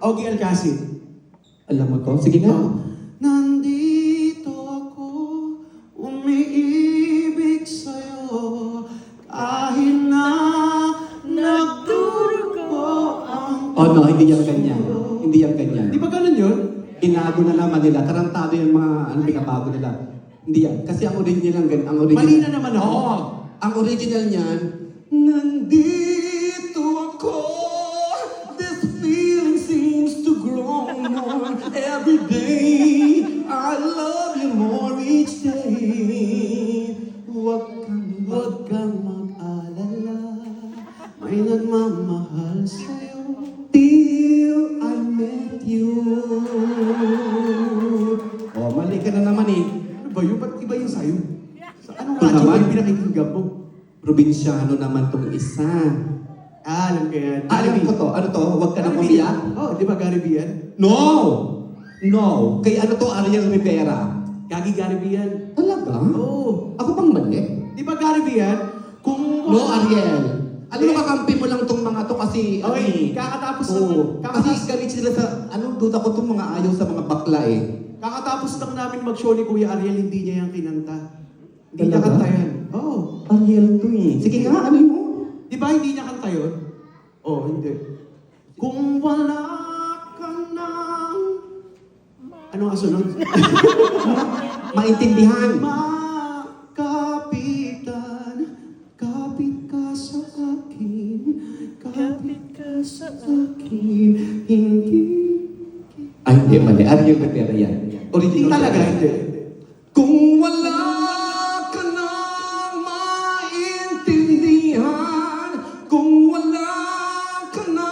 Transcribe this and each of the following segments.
Ogie Alcacid. Alam mo to? Sige nga. Nandito ako, umiibig sa'yo, kahit na nagdurugo ang Oh no, hindi yan ganyan. Hindi yan ganyan. Di ba ganun yun? Inago na naman nila. Tarantado yung mga pinabago nila. Hindi yan. Kasi ang original ng ang original. Mali na naman ako. Oo. Ang original niyan, nandito ako. This feeling seems to grow more every day. I love you more each day. Huwag kang mag-alala, may nagmamahal sa'yo. Till I met you. Oh, mali ka na naman eh. Ano ba yun? Ba't iba yung sa'yo? Sa anong Ito radyo naman? yung pinakikinggan mo? Probinsyano naman tong isa. Alam ko yan. Alam ko to. Ano to? Huwag ka nang umiyak. Oh, di ba Caribbean? No! No. Kay ano to? Ariel Rivera. Gagi Caribbean. Talaga? Oo. Ako pang mali? Di ba Caribbean? Kung... No, Ariel. Alam mo, kakampi mo lang tong mga to kasi... Okay, kakatapos Oo. lang. Kasi galit sila sa... Anong duda ko tong mga ayaw sa mga bakla eh. Kakatapos lang namin mag-show ni Kuya Ariel, hindi niya yung kinanta. Hindi niya Talaga? kanta yan. Oo. Ariel to eh. Sige nga, ano mo? Di ba hindi niya kanta yun? Oo, hindi. Kung wala ka nang... Ano ang sunod? Maintindihan. Makapitan, kapit ka sa akin, kapit ka sa akin, hindi... Ay, hindi, mali. Ariel Rivera yan. Hindi Original talaga, yan. hindi. Kung wala ka na maintindihan, kung wala ka na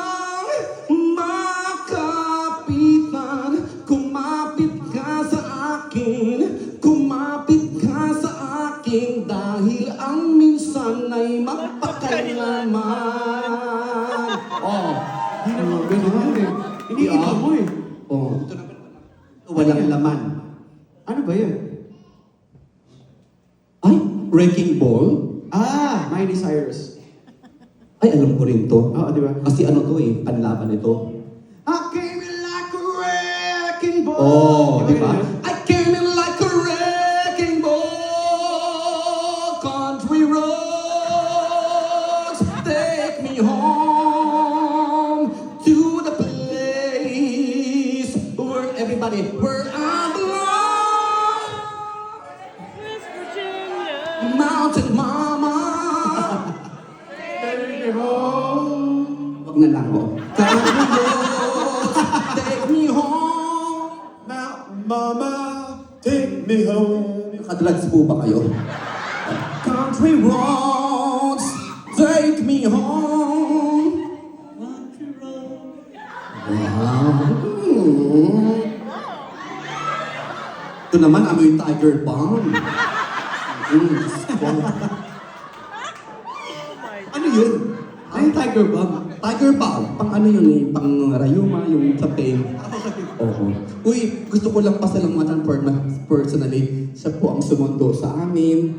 makapitan, kumapit ka sa akin, dahil ang minsan ay magpakailaman. Oh, Hindi naman ganun eh. Hindi iba mo eh. oh, ito naman. Walang laman. Ano ba yan? Ay, Wrecking Ball? Ah, Miley Cyrus. Ay, alam ko rin to. Oo, di ba? Kasi ano to eh, panlaban ito. I came in like a wrecking ball. Oh, di ba? ganun? I came in like a wrecking ball. Country roads, take me home to the place where I belong. West Virginia. Mountain Mama. Take me home. Wag na lang oh. Country roads, take me home. Mama, take me home. Nakadrugs po ba kayo? Country roads, take me home. Country road. Wow. Ito naman, amoy Tiger Balm. Ano yun? Ano yung Tiger Bomb? Tiger Balm, pang ano yun eh, pang rayuma, yung sa pain. Oo. Uy, gusto ko lang pasalamatan personally. Siya po ang sumundo sa amin.